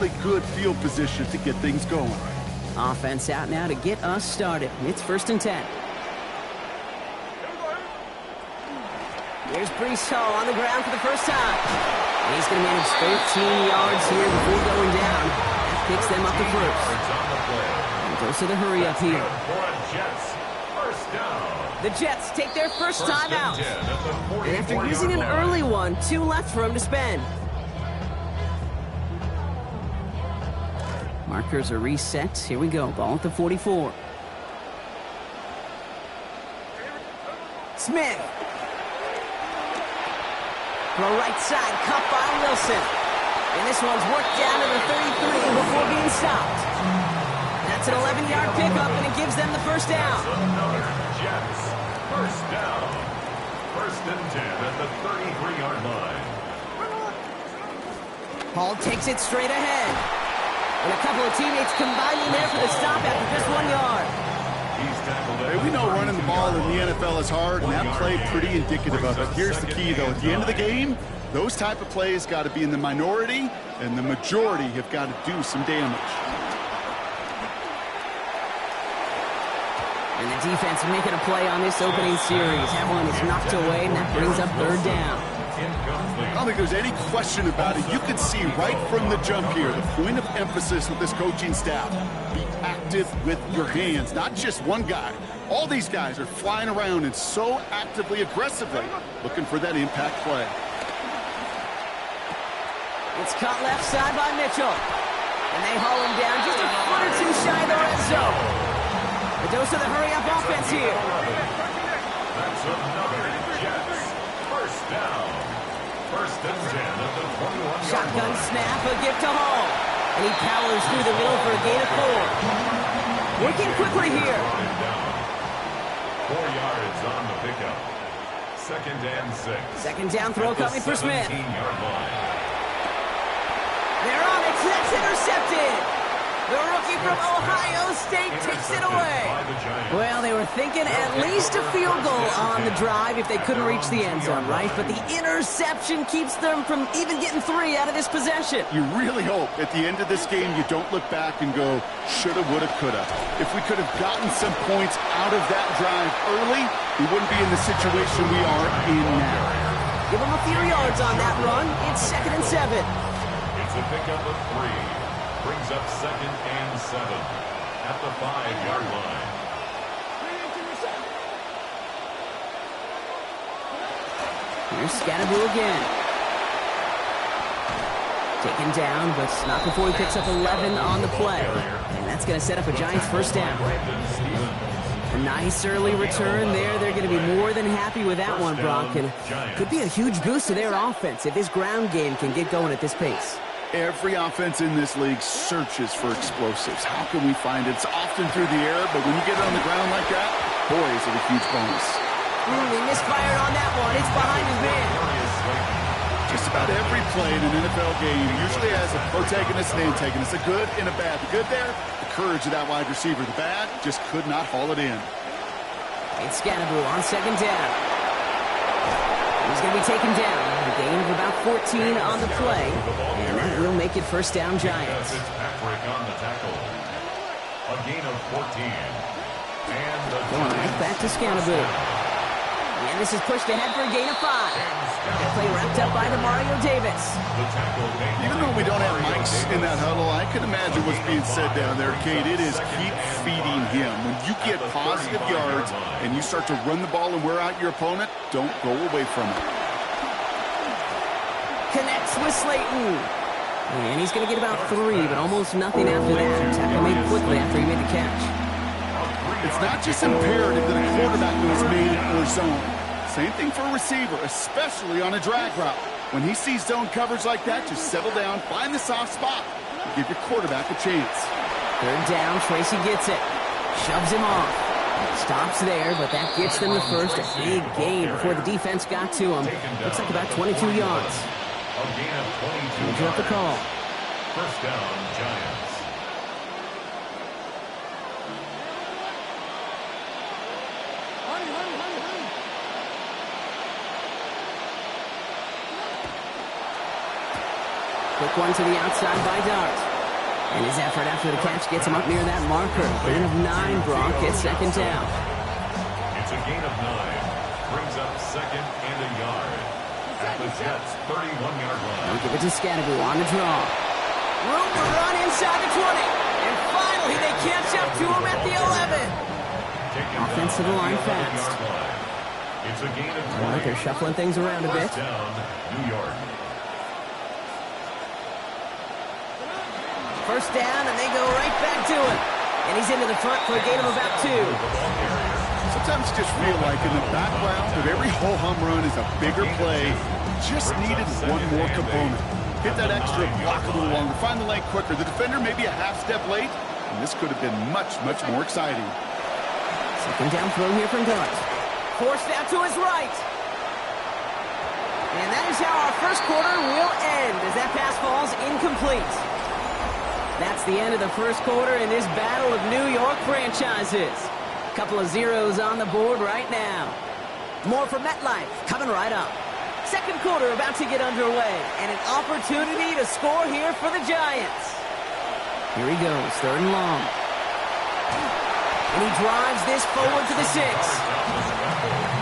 really good field position to get things going. Offense out now to get us started. It's 1st and 10. Here's Brees Hall on the ground for the first time. He's going to manage 13 yards here before going down. That picks them up to first. And goes to the hurry up here. The Jets take their first time out. And after using an early one, 2 left for him to spend. Markers are reset. Here we go. Ball at the 44. Smith. From the right side, cut by Wilson. And this one's worked down to the 33 before being stopped. That's an 11-yard pickup, and it gives them the first down. Jets, first down. 1st and 10 at the 33-yard line. Hall takes it straight ahead. And a couple of teammates combining there for the stop after just 1 yard. Hey, we know running the ball in the NFL is hard, and that play pretty indicative of it. Here's the key, though. At the end of the game, those type of plays got to be in the minority, and the majority have got to do some damage. And the defense making a play on this opening series. That one is knocked away, and that brings up 3rd down. I don't think there's any question about it. You can see right from the jump here, the point of emphasis with this coaching staff. Be active with your hands, not just one guy. All these guys are flying around and so actively, aggressively looking for that impact play. It's caught left side by Mitchell. And they haul him down just a foot or 2 shy of the red zone. The dose of the hurry-up offense here. That's another Jets. First down. 1st and 10 at the 21-yard Shotgun line. snap, a gift to Hall. And he powers through the middle for a gain of 4. Working quickly here. 4 yards on the pickup. 2nd and 6. 2nd down throw coming for Smith. 17-yard line. They're on it. That's intercepted. The rookie from Ohio State takes it away. Well, they were thinking at least a field goal on the drive if they couldn't reach the end zone, right? But the interception keeps them from even getting 3 out of this possession. You really hope at the end of this game you don't look back and go, shoulda, woulda, coulda. If we could have gotten some points out of that drive early, we wouldn't be in the situation we are in now. Give them a few yards on that run. It's 2nd and 7. It's a pickup of 3. Brings up 2nd and 7 at the 5-yard line. Here's Scatterboo again. Taken down, but not before he picks up 11 on the play. And that's going to set up a Giants first down. A nice early return there. They're going to be more than happy with that one, Brock. And could be a huge boost to their offense if this ground game can get going at this pace. Every offense in this league searches for explosives. How can we find it? It's often through the air, but when you get it on the ground like that, boy, is it a huge bonus. He misfired on that one. It's behind his man. Just about every play in an NFL game usually has a protagonist and antagonist, a good and a bad. The good there, the courage of that wide receiver. The bad, just could not haul it in. It's Scatterboo on 2nd down. He's going to be taken down. A gain of about 14 on the play. And that will make it first down Giants. Fitzpatrick on the tackle. A gain of 14. And the Going right back to Scatterboo. And this is pushed ahead for a gain of 5. That play wrapped up by Mario Davis. Even though we don't have mics in that huddle, I can imagine what's being said down there, Kate. It is keep feeding him. When you get positive yards and you start to run the ball and wear out your opponent, don't go away from it. Connects with Slayton. And he's going to get about 3, but almost nothing after that. Tackle made quickly after he made the catch. It's not just imperative that a quarterback knows man or zone. Same thing for a receiver, especially on a drag route. When he sees zone coverage like that, just settle down, find the soft spot, and give your quarterback a chance. 3rd down, Tracy gets it. Shoves him off. Stops there, but that gets them the first. A big gain before the defense got to him. Looks like about 22 yards. A gain of 22. We'll drop the call. First down, Giants. Quick one to the outside by Dart. And his effort after the catch gets him up near that marker. Gain of 9, Brock gets second down. It's a gain of 9. Brings up second and a yard. At the Jets' 31-yard line. They'll give it to Scadaboo on the draw. Room to run inside the 20. And finally they catch up to him at the 11. Offensive line fast. It's a gain of 20. They're shuffling things around a bit. First down, New York. First down, and they go right back to him. And he's into the front for a gain of about 2. Sometimes you just feel like in the background of every whole home run is a bigger play. Just needed one more component. Hit that extra block a little longer, find the lane quicker. The defender may be a half step late, and this could have been much, much more exciting. Second down throw here from Gart. Forced out to his right. And that is how our first quarter will end as that pass falls incomplete. That's the end of the first quarter in this battle of New York franchises. Couple of zeros on the board right now. More from MetLife coming right up. Second quarter about to get underway, and an opportunity to score here for the Giants. Here he goes, third and long. And he drives this forward to the 6.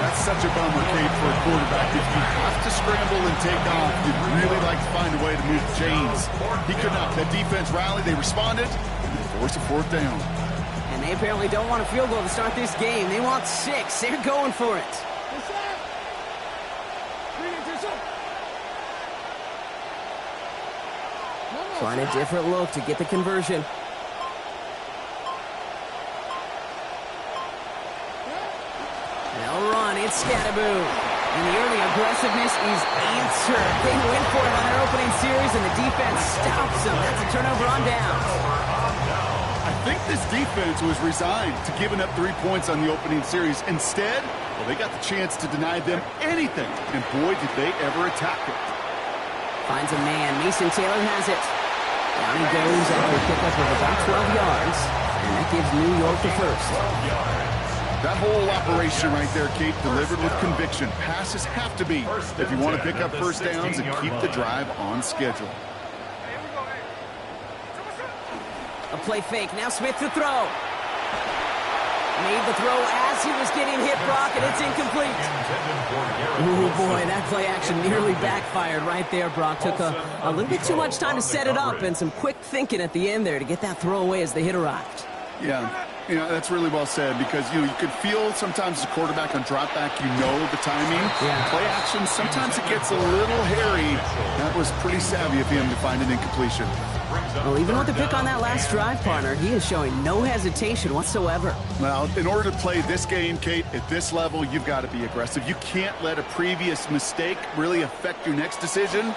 That's such a bummer, Kate, for a quarterback. If you have to scramble and take off, you'd really like to find a way to move the chains. He could not. That defense rallied, they responded, and they forced a fourth down. And they apparently don't want a field goal to start this game. They want 6. They're going for it. Trying a different look to get the conversion. They'll run. It's Scadaboo. And the early aggressiveness is answered. They went for it on their opening series, and the defense stops them. That's a turnover on downs. I think this defense was resigned to giving up 3 points on the opening series. Instead, well, they got the chance to deny them anything. And boy, did they ever attack it. Finds a man. Mason Taylor has it. Down he goes after a pickup of about 12 yards. And that gives New York the first. That whole operation right there, Kate, delivered with conviction. Passes have to be if you want to pick up first downs and keep the drive on schedule. A play fake. Now Smith to throw. Made the throw as he was getting hit, Brock, and it's incomplete. Ooh, boy, that play action nearly backfired right there, Brock. Took a little bit too much time to set it up and some quick thinking at the end there to get that throw away as the hit arrived. Yeah, you know, that's really well said because, you could feel sometimes as a quarterback on drop back, the timing. Yeah. Play action, sometimes it gets a little hairy. That was pretty savvy of him to find an incompletion. Well, even with the pick on that last drive, partner, he is showing no hesitation whatsoever. Well, in order to play this game, Kate, at this level, you've got to be aggressive. You can't let a previous mistake really affect your next decision.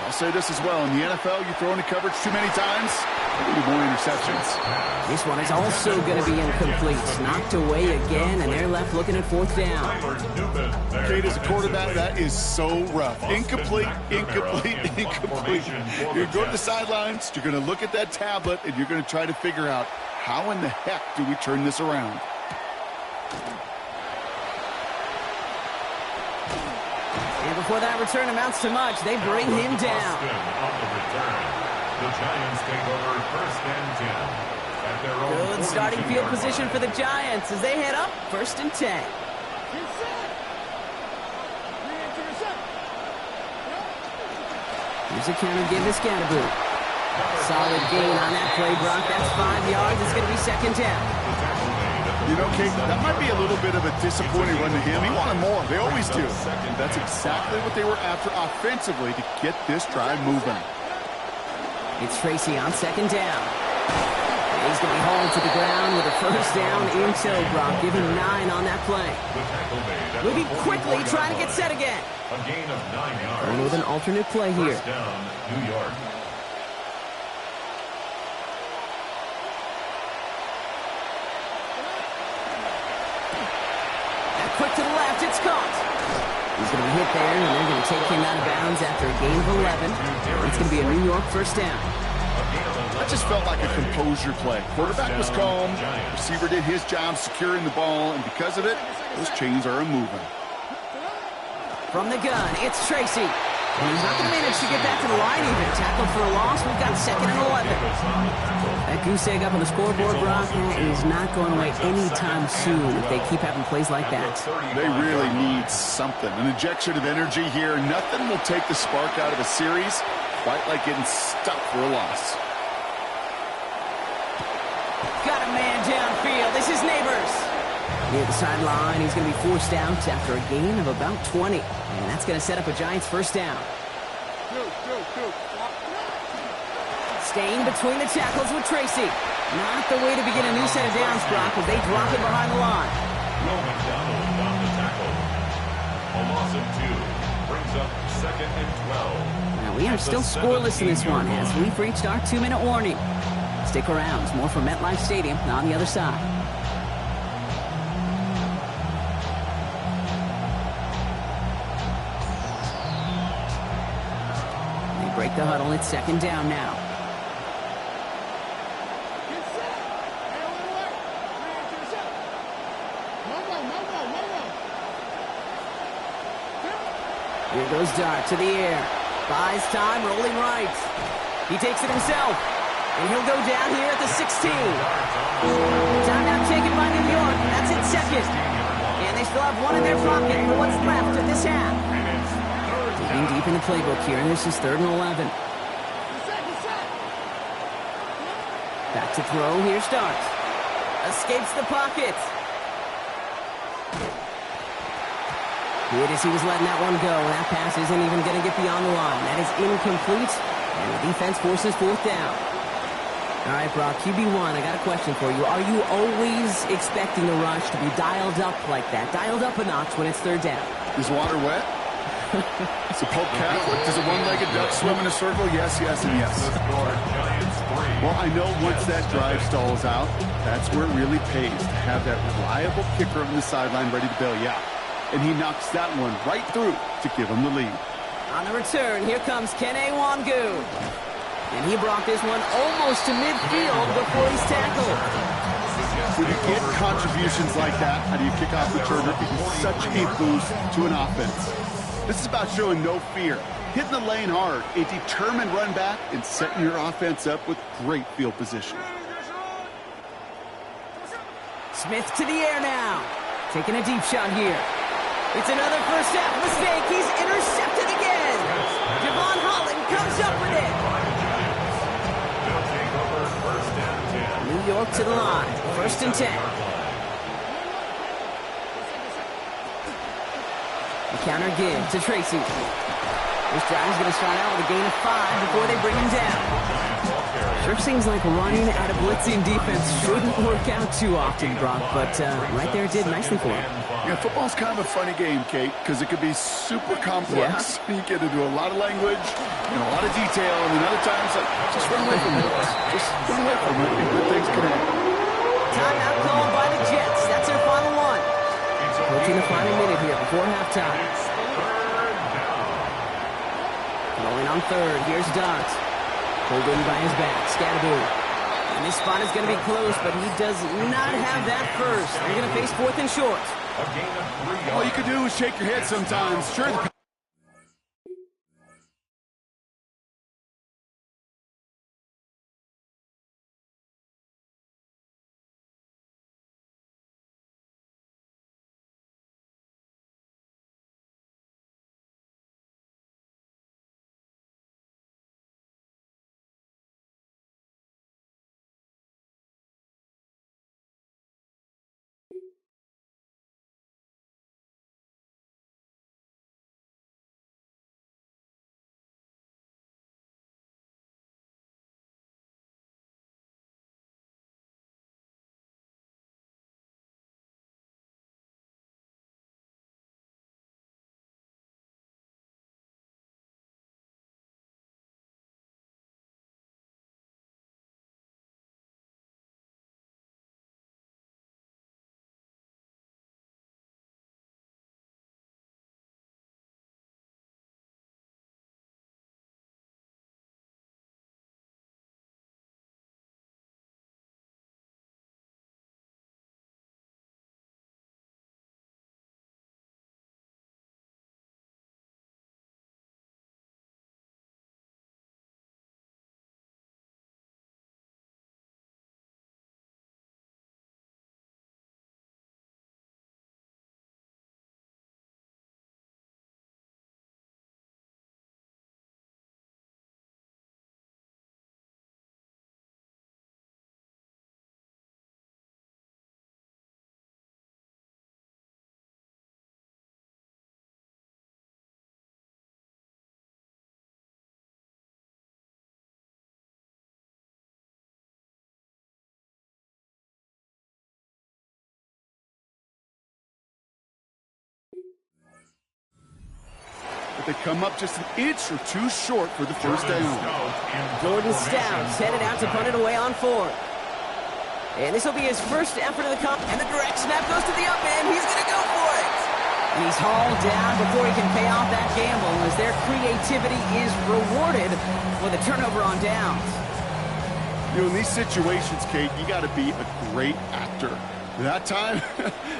I'll say this as well. In the NFL, you throw into coverage too many times, there'll be more interceptions. This one is also going to be incomplete. Knocked away again, and they're left looking at fourth down. Kate, as a quarterback, that is so rough. Incomplete, incomplete, incomplete. You're going to go to the sidelines, you're going to look at that tablet, and you're going to try to figure out how in the heck do we turn this around. And before that return amounts to much, they bring him down. The Giants take over first and 10 at their own. Good starting field position for the Giants as they head up first and 10. Here's a counter give to Scadaboo. Solid gain on that play, Brock. That's 5 yards. It's going to be second down. You know, Kate, that might be a little bit of a disappointing run to him. He wanted more. They always do. And that's exactly what they were after offensively to get this drive moving. It's Tracy on second down. He's going to be hauled to the ground with a first down in tow, Brock. Give him 9 on that play. Moving quickly, trying to get set again. A gain of 9 yards. Going with an alternate play here. First down, New York. Quick to the left, it's caught. He's going to be hit there, and they're going to take him out of bounds after a gain of 11. It's going to be a New York first down. That just felt like a composure play. Quarterback was calm, receiver did his job securing the ball, and because of it, those chains are moving. From the gun, it's Tracy. And he's not going to manage to get back to the line even. Tackled for a loss. We've got 2nd and 11. That goose egg up on the scoreboard, Brock, is not going away anytime soon if they keep having plays like that. They really need something. An injection of energy here. Nothing will take the spark out of a series quite like getting stuck for a loss. Got a man downfield. This is Neighbors. Near the sideline, he's going to be forced out after a gain of about 20. And that's going to set up a Giants first down. Staying between the tackles with Tracy. Not the way to begin a new set of downs, Brock, as they drop it behind the line. Will McDonald on the tackle. A loss of 2 brings up 2nd and 12. Now, we are still scoreless in this one as we've reached our 2-minute warning. Stick around. It's more from MetLife Stadium on the other side. They break the huddle. It's 2nd down now. Here goes Dart to the air. Buys time, rolling right. He takes it himself. And he'll go down here at the 16. Timeout taken by New York. That's it, 2nd. And they still have 1 in their pocket for what's left of this half. Digging deep in the playbook here, and this is 3rd and 11. Back to throw. Here's Dart. Escapes the pocket. Good as he was letting that one go. That pass isn't even going to get beyond the line. That is incomplete, and the defense forces 4th down. All right, Brock, QB1, I got a question for you. Are you always expecting the rush to be dialed up like that, dialed up a notch when it's 3rd down? Is water wet? It's a Pope Catholic. Does a one-legged duck swim in a circle? Yes, yes, and yes. Well, I know once that drive stalls out, that's where it really pays to have that reliable kicker on the sideline ready to bail you out. And he knocks that one right through to give him the lead. On the return, here comes Kene Wangu. And he brought this one almost to midfield before he's tackled. When you get contributions like that, how do you kick off returner? It is such a boost to an offense. This is about showing no fear, hitting the lane hard, a determined run back, and setting your offense up with great field position. Smith to the air now. Taking a deep shot here. It's another first half mistake. He's intercepted again. Javon Holland comes up with it. New York to the line. 1st and 10. The counter give to Tracy. This drive is going to start out with a gain of 5 before they bring him down. Sure seems like running out of blitzing defense shouldn't work out too often, Brock, but right there it did nicely for him. Yeah, football's kind of a funny game, Kate, because it could be super complex. Yeah. You get into a lot of language and a lot of detail, and then other times, just run away from it. Just run away from it, and good things can happen. Timeout called by the Jets. That's their final one. Approaching the final minute here before halftime. Rolling on 3rd. Here's Dart. Pulled in by his back. Scatteroo. And this spot is going to be close, but he does not have that first. They're going to face 4th and short. All you can do is shake your head sometimes. Sure. but they come up just an inch or two short for the first down. Jordan Stout's headed out to punt it away on 4th. And this will be his first effort of the comp. And the direct snap goes to the up man. He's going to go for it. And he's hauled down before he can pay off that gamble, as their creativity is rewarded with a turnover on downs. You know, in these situations, Kate, you got to be a great actor. That time,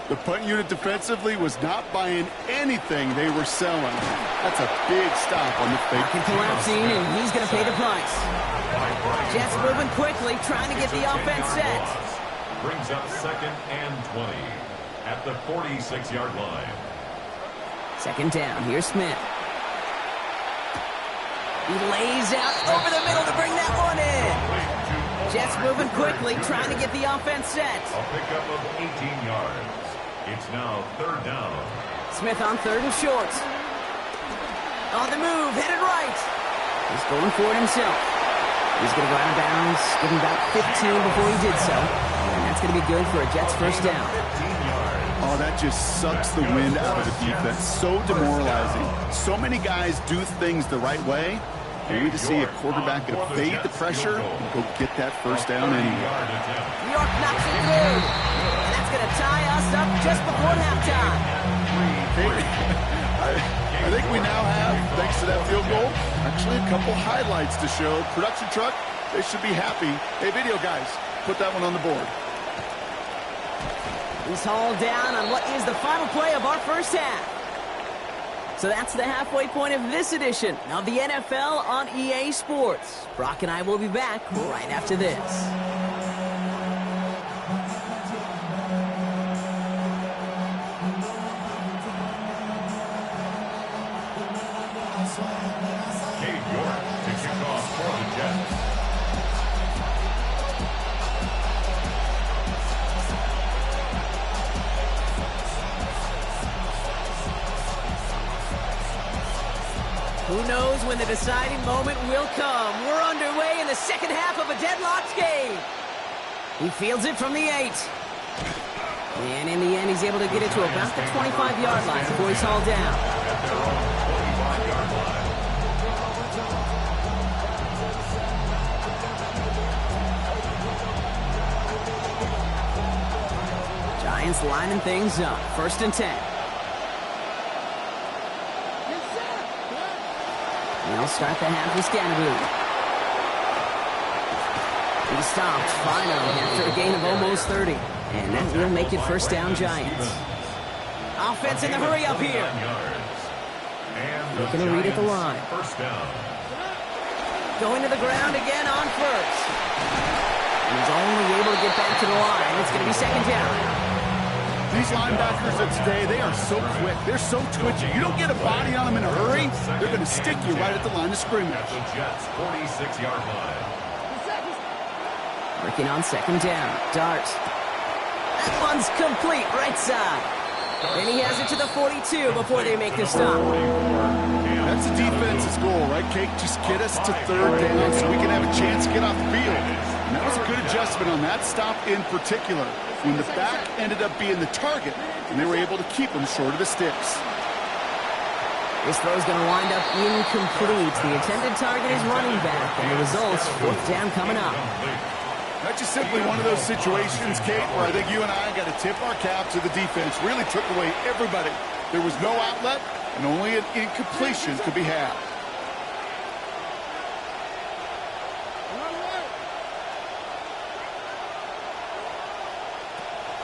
the punt unit defensively was not buying anything they were selling. That's a big stop on the fake. Collapsing, and he's going to pay the price. Jets moving quickly, trying to get the offense set. Brings up 2nd and 20 at the 46-yard line. 2nd down. Here's Smith. He lays out over the middle to bring that one in. Jets moving quickly, trying to get the offense set. A pickup of 18 yards. It's now 3rd down. Smith on 3rd and short. On the move, headed right. He's going for it himself. He's going to go out of bounds, give him about 15 before he did so. And that's going to be good for a Jets first down. Oh, that just sucks the wind out of the defense. So demoralizing. So many guys do things the right way. And we just see a quarterback evade the pressure and go get that first down anyway. New York knocks it through. And that's going to tie us up just before halftime. I think we now have, thanks to that field goal, actually a couple highlights to show. Production truck, they should be happy. Hey, video guys, put that one on the board. He's hauled down on what is the final play of our first half. So that's the halfway point of this edition of the NFL on EA Sports. Brock and I will be back right after this. Cade York to kick off for the Jets. Who knows when the deciding moment will come? We're underway in the second half of a deadlocked game. He fields it from the 8. And in the end, he's able to get it to about the 25-yard line before he's hauled down. Giants lining things up. 1st and 10. They'll start the half with Scannaboo. He stopped finally after a gain of almost 30. And that will make it first down Giants. Offense in the hurry up here. Making a read at the line. First down. Going to the ground again on 1st. And he's only able to get back to the line. It's going to be 2nd down. These linebackers of today, they are so quick. They're so twitchy. You don't get a body on them in a hurry, they're going to stick you right at the line of scrimmage. At the Jets' 46-yard line. Working on 2nd down. Dart. That one's complete, right side. Then he has it to the 42 before they make the stop. That's the defense's goal, right, Kate? Just get us to 3rd down so we can have a chance to get off the field. And that was a good adjustment on that stop in particular, when the back ended up being the target, and they were able to keep him short of the sticks. This throw's going to wind up incomplete. The intended target is running back, and the result's 4th down coming up. That's just simply one of those situations, Kate, where I think you and I got to tip our cap to the defense. Really took away everybody. There was no outlet, and only an incompletion could be had.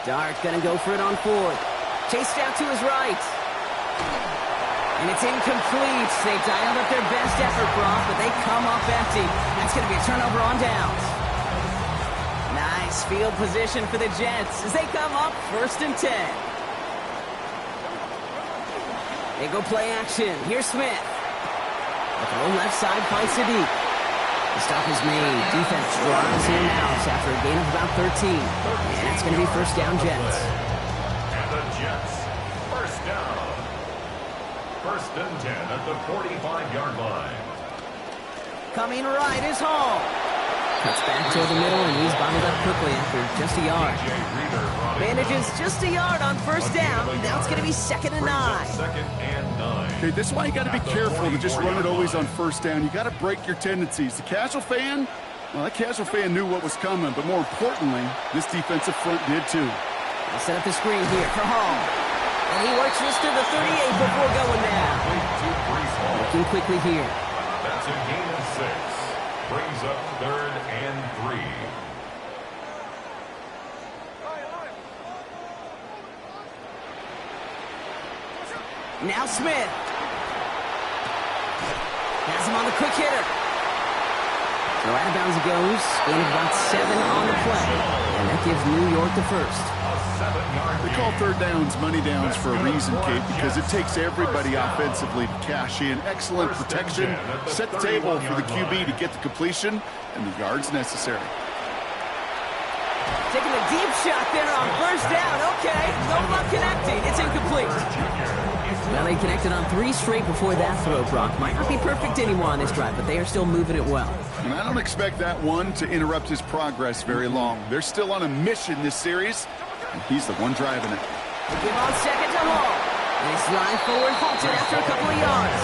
Dart going to go for it on 4th. Chased out to his right. And it's incomplete. They dialed up their best effort, Brock, but they come up empty. That's going to be a turnover on downs. Nice field position for the Jets as they come up 1st and 10. They go play action. Here's Smith. The throw left side by Sadiq. The stop is made. Defense draws him out after a gain of about 13. And it's going to be 1st down Jets. And the Jets, 1st down. 1st and 10 at the 45-yard line. Coming right is Hall. Cuts back toward the middle, and he's bottled up quickly after just a yard. Manages just a yard on first down. Now it's going to be 2nd and 9. Okay, this is why you got to be careful to just run it always on first down. You got to break your tendencies. The casual fan, well, that casual fan knew what was coming, but more importantly, this defensive front did too. They'll set up the screen here for Hall. And he works this to the 38 before going down. Looking quickly here. That's a gain of 6. Brings up 3rd and 3. Now Smith. Has him on the quick hitter. So out of bounds he goes. Gain of about 7 on the play. And that gives New York the first. They call third downs money downs for a reason, Kate, because it takes everybody offensively to cash in. Excellent protection. Set the table for the QB to get the completion and the yards necessary. Taking a deep shot there on first down. Okay, no luck connecting. It's incomplete. Well, they connected on 3 straight before that throw, Brock. Might not be perfect anymore on this drive, but they are still moving it well. And I don't expect that one to interrupt his progress very long. They're still on a mission this series, and he's the one driving it. Give on 2nd to Hall. This line forward halted after a couple of yards.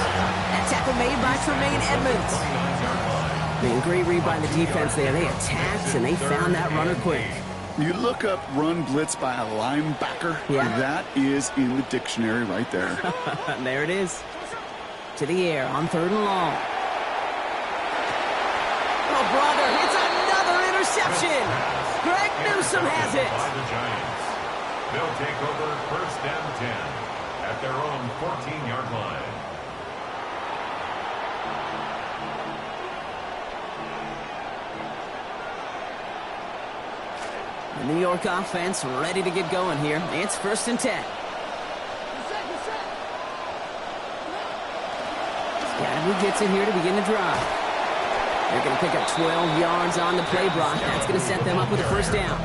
That tackle made by Tremaine Edmonds. Man, great read by the defense there. They attacked, and they found that runner quick. You look up run blitz by a linebacker, that is in the dictionary right there. There it is. To the air on 3rd and long. Oh, brother, it's another interception. Greg Newsome has it. They'll take over 1st and 10 at their own 14-yard line. The New York offense ready to get going here. It's 1st and 10. Scadwood gets it here to begin the drive. They're going to pick up 12 yards on the play block. That's going to set them up with a first down.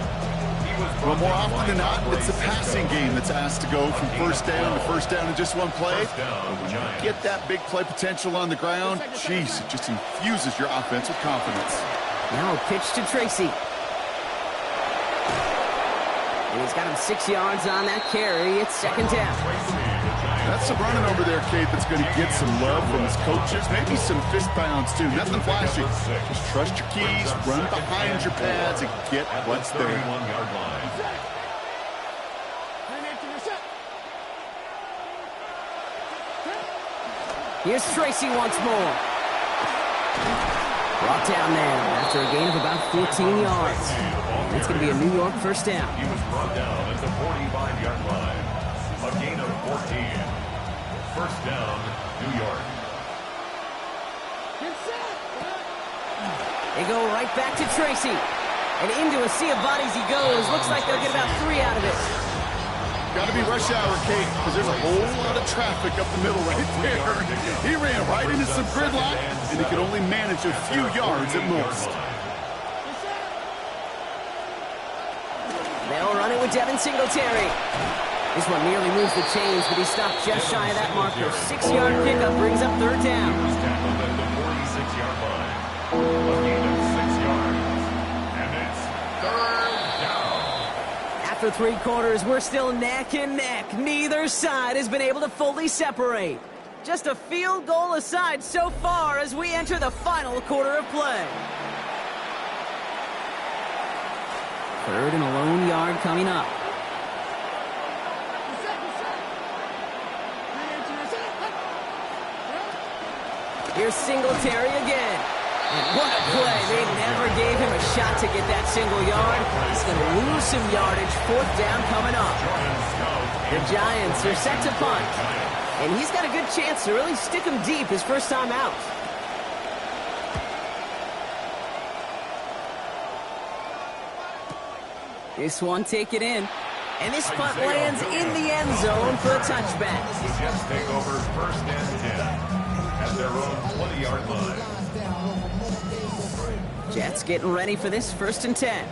Well, more often than not, it's the passing game that's asked to go from first down to first down in just one play. When you get that big play potential on the ground, jeez, it just infuses your offense with confidence. Now a pitch to Tracy. And he's got him 6 yards on that carry. It's 2nd down. That's some running over there, Kate, that's going to get some love from his coaches. Maybe some fist pounds, too. Nothing flashy. Just trust your keys, run behind your pads, and get what's there. Here's Tracy once more. Brought down there after a gain of about 14 yards. It's going to be a New York first down. He was brought down at the 45-yard line. A gain of 14. First down, New York. They go right back to Tracy. And into a sea of bodies he goes. Looks like they'll get about 3 out of it. Got to be rush hour, Kate, because there's a whole lot of traffic up the middle right there. He ran right into some gridlock, and he could only manage a few yards at most. They'll run it with Devin Singletary. This one nearly moves the chains, but he stopped just shy of that marker. 6-yard pickup brings up 3rd down. He was tackled at the 46-yard line. A gain of 6 yards. And it's 3rd down. After 3 quarters, we're still neck and neck. Neither side has been able to fully separate. Just a field goal aside so far as we enter the final quarter of play. 3rd and a lone yard coming up. Here's Singletary again. And what a play. They never gave him a shot to get that single yard. He's going to lose some yardage. 4th down coming up. The Giants are set to punt. And he's got a good chance to really stick him deep his first time out. This one, take it in. And this punt lands in the end zone for a touchback. Jets take over 1st and 10 at their own 20-yard line. Jets getting ready for this 1st and 10.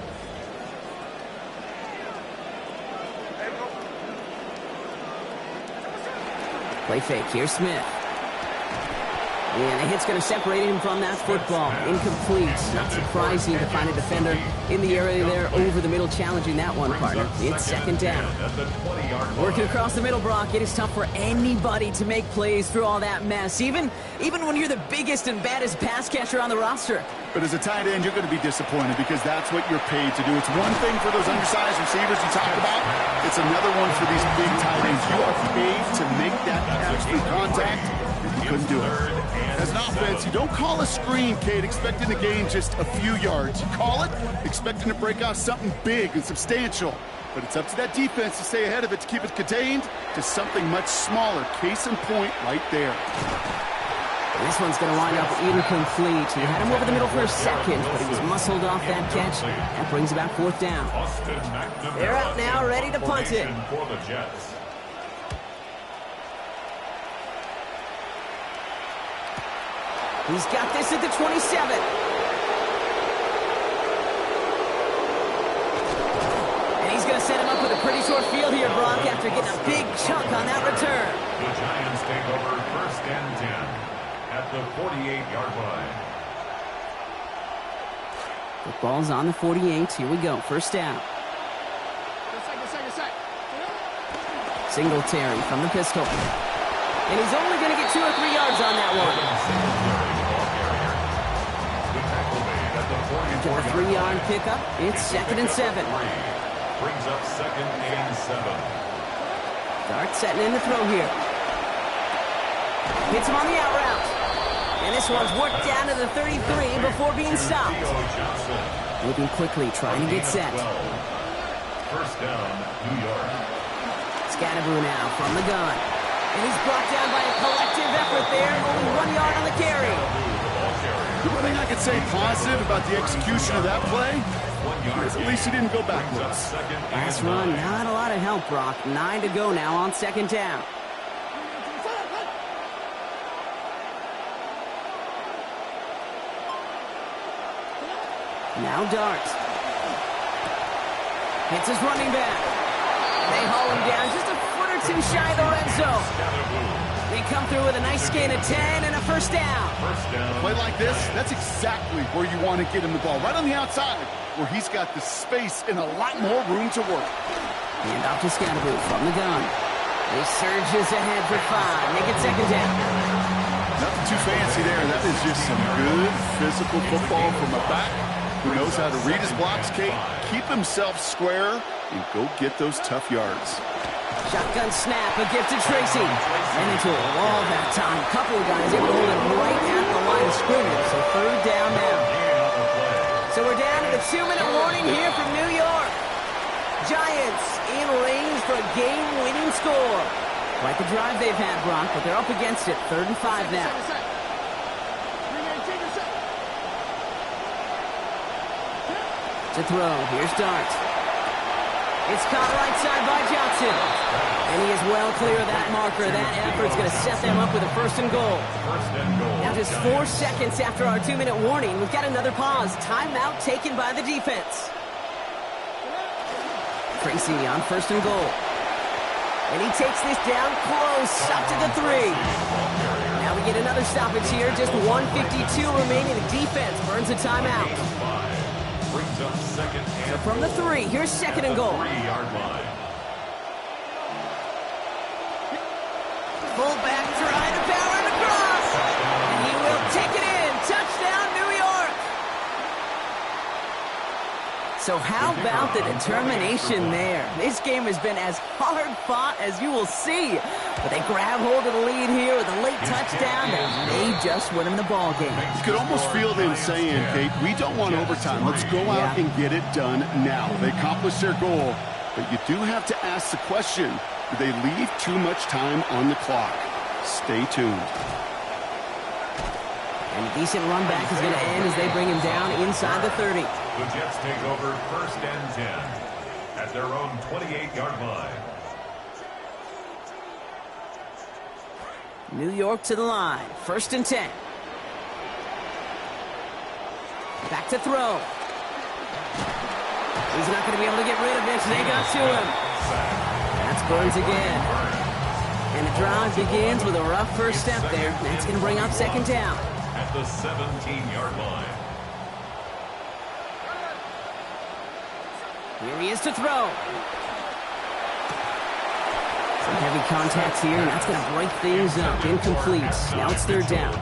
Play fake. Here's Smith. And the hit's going to separate him from that football. Incomplete. Not surprising to find a defender in the area there over the middle challenging that one, partner. It's second down. Working across the middle, Brock, it is tough for anybody to make plays through all that mess, even when you're the biggest and baddest pass catcher on the roster. But as a tight end, you're going to be disappointed because that's what you're paid to do. It's one thing for those undersized receivers you talk about. It's another one for these big tight ends. You are paid to make that catch through contact. You couldn't do it. As an offense, you don't call a screen, Kate, expecting to gain just a few yards. You call it expecting to break out something big and substantial. But it's up to that defense to stay ahead of it, to keep it contained to something much smaller. Case in point right there. This one's going to wind up incomplete. He had him over the middle for a second, but he was muscled off that catch. That brings about fourth down. They're out now, ready to punt it. He's got this at the 27. And he's going to set him up with a pretty short field here, Brock, after getting a big chunk on that return. The Giants take over first and 10 at the 48-yard line. The ball's on the 48. Here we go. First down. Singletary from the pistol. And he's only going to get 2 or 3 yards on that one. To a 3-yard pickup. It's second and 7. Brings up second and 7. Dart setting in the throw here. Hits him on the out route. And this one's worked down to the 33 before being stopped. Moving quickly, trying to get set. First down, New York. Scatterboo now from the gun. And he's brought down by a collective effort there. Only 1 yard on the carry. The one thing I could say positive about the execution of that play is at least he didn't go backwards. Last run, not a lot of help, Brock. 9 to go now on second down. Now Dart. Hits his running back. They haul him down just a foot or two shy of the red zone. They come through with a nice gain of 10 and a first down. A play like this, that's exactly where you want to get him the ball. Right on the outside, where he's got the space and a lot more room to work. And off to Scatterboo from the gun. He surges ahead for 5. Make it second down. Nothing too fancy there. That is just some good physical football from a back who knows how to read his blocks, Kate, keep himself square, and go get those tough yards. Shotgun snap, a gift to Tracy. And into a wall that time. Couple of guys able to hold it right at the line of scrimmage. So third down now. So we're down to the 2-minute warning here from New York. Giants in range for a game-winning score. Quite the drive they've had, Brock, but they're up against it. 3rd and 5 now. To throw, here's Dart. It's caught right side by Johnson. And he is well clear of that marker. That effort's going to set them up with a first and goal. Now just 4 seconds after our 2-minute warning, we've got another pause. Timeout taken by the defense. Tracy on first and goal. And he takes this down close, up to the 3. Now we get another stoppage here. Just 1:52 remaining. The defense burns a timeout. So from the 3, here's second and goal. 3-yard line. Fullback trying to power him across. And he will take it in. Touchdown, New York. So how about the determination there? This game has been as hard fought as you will see. But they grab hold of the lead here with a late touchdown that may just win them the ball game. You could almost feel them saying, Kate, we don't want overtime. Let's go out and get it done now. They accomplished their goal, but you do have to ask the question, do they leave too much time on the clock? Stay tuned. And a decent run back is going to end as they bring him down inside the 30. The Jets take over first and 10 at their own 28-yard line. New York to the line. First and 10. Back to throw. He's not going to be able to get rid of it. They got to him. That's Burns again. And the drive begins with a rough first step there. That's going to bring up second down. At the 17-yard line. Here he is to throw. Some heavy contact here, and that's going to break things up. Incomplete. Now it's third down.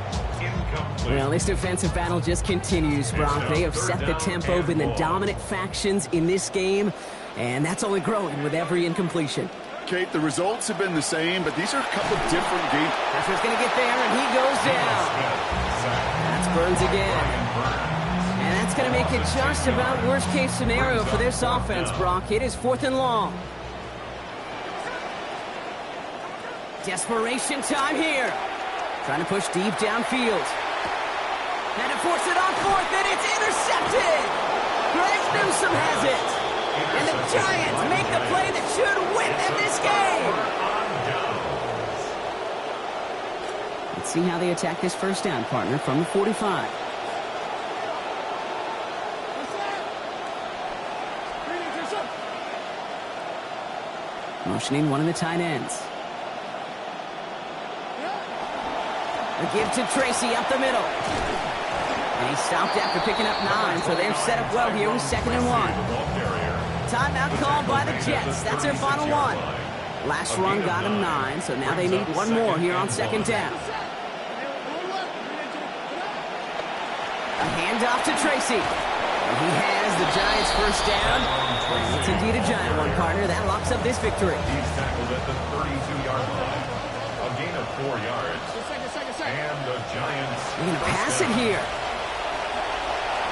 Well, this defensive battle just continues, Brock. They have set the tempo, been the dominant factions in this game, and that's only growing with every incompletion. Kate, the results have been the same, but these are a couple different games. Pressure's going to get there, and he goes down. That's Burns again. And that's going to make it just about worst-case scenario for this offense, Brock. It is 4th and long. Desperation time here. Trying to push deep downfield. And to force it on 4th, and it's intercepted! Greg Newsome has it! And the Giants make the play that should win them this game! Let's see how they attack this first down, partner, from the 45. Motioning one of the tight ends. A give to Tracy up the middle. And he stopped after picking up 9, so they're set up well here with 2nd and 1. Timeout called by the Jets. That's their final one. Last run got him 9, so now they need one more here on 2nd down. A handoff to Tracy. And he has the Giants first down. And it's indeed a giant one, partner. That locks up this victory. He's tackled at the 32-yard line. A gain of 4 yards. And the Giants. They're going to pass it here.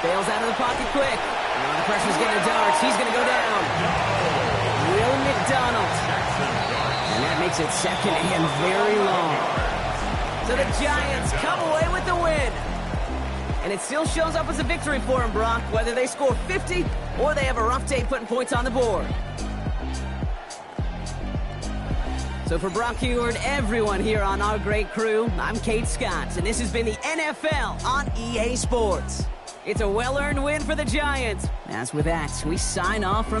Bails out of the pocket quick. Now the pressure's getting to Darts. He's going to go down. Will McDonald. And that makes it 2nd and very long. So the Giants come away with the win. And it still shows up as a victory for them, Brock, whether they score 50 or they have a rough day putting points on the board. So for Brock Heward, everyone here on our great crew, I'm Kate Scott, and this has been the NFL on EA Sports. It's a well-earned win for the Giants. As with that, we sign off from